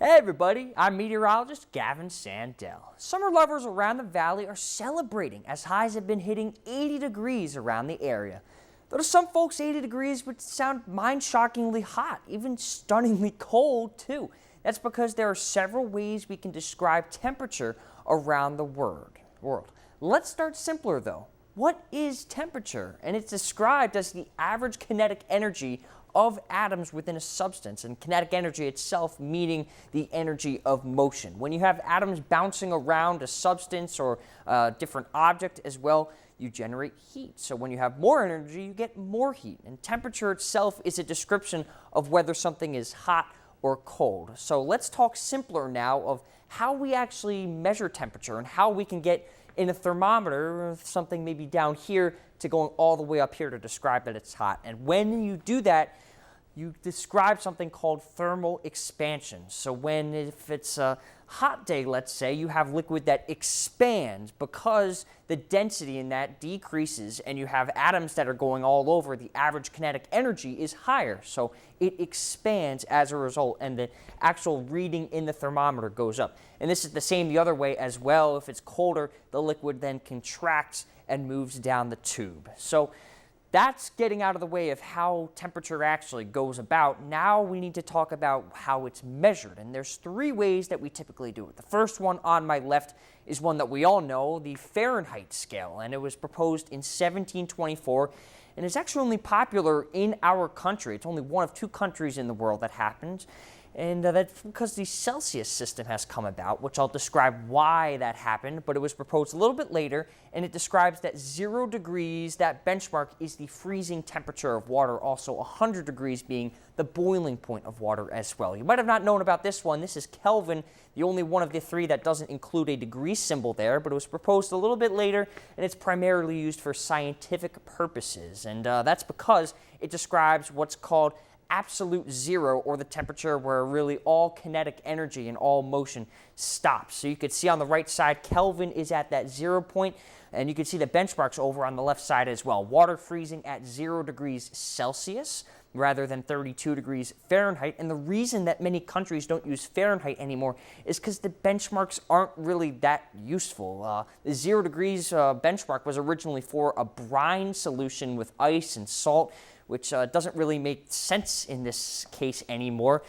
Hey everybody, I'm meteorologist Gavin Sandel. Summer lovers around the valley are celebrating as highs have been hitting 80 degrees around the area. Though to some folks 80 degrees would sound mind-shockingly hot, even stunningly cold too. That's because there are several ways we can describe temperature around the world. Let's start simpler though. What is temperature? And it's described as the average kinetic energy of atoms within a substance, and kinetic energy itself meaning the energy of motion. When you have atoms bouncing around a substance or a different object as well, you generate heat. So when you have more energy, you get more heat. And temperature itself is a description of whether something is hot or cold. So let's talk simpler now of how we actually measure temperature and how we can get in a thermometer, something maybe down here, to going all the way up here to describe that it's hot. And when you do that, you describe something called thermal expansion. So if it's a hot day, let's say, you have liquid that expands because the density in that decreases and you have atoms that are going all over, the average kinetic energy is higher. So it expands as a result and the actual reading in the thermometer goes up. And this is the same the other way as well. If it's colder, the liquid then contracts and moves down the tube. So that's getting out of the way of how temperature actually goes about. Now we need to talk about how it's measured. And there's three ways that we typically do it. The first one on my left is one that we all know, the Fahrenheit scale. And it was proposed in 1724 and is actually only popular in our country. It's only one of two countries in the world that happens. And that's because the Celsius system has come about, which I'll describe why that happened, but it was proposed a little bit later, and it describes that 0 degrees, that benchmark, is the freezing temperature of water, also 100 degrees being the boiling point of water as well. You might have not known about this one. This is Kelvin, the only one of the three that doesn't include a degree symbol there, but it was proposed a little bit later, and it's primarily used for scientific purposes, and that's because it describes what's called absolute zero, or the temperature where really all kinetic energy and all motion stops. So you could see on the right side, Kelvin is at that 0 point, and you can see the benchmarks over on the left side as well. Water freezing at 0 degrees Celsius rather than 32 degrees Fahrenheit. And the reason that many countries don't use Fahrenheit anymore is because the benchmarks aren't really that useful. The 0 degrees benchmark was originally for a brine solution with ice and salt, which doesn't really make sense in this case anymore.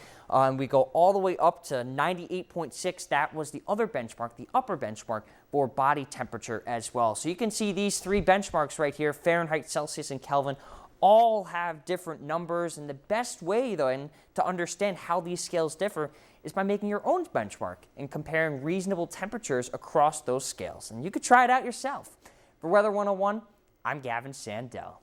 We go all the way up to 98.6. That was the other benchmark, the upper benchmark for body temperature as well. So you can see these three benchmarks right here, Fahrenheit, Celsius, and Kelvin, all have different numbers. And the best way, though, to understand how these scales differ is by making your own benchmark and comparing reasonable temperatures across those scales. And you could try it out yourself. For Weather 101, I'm Gavin Sandel.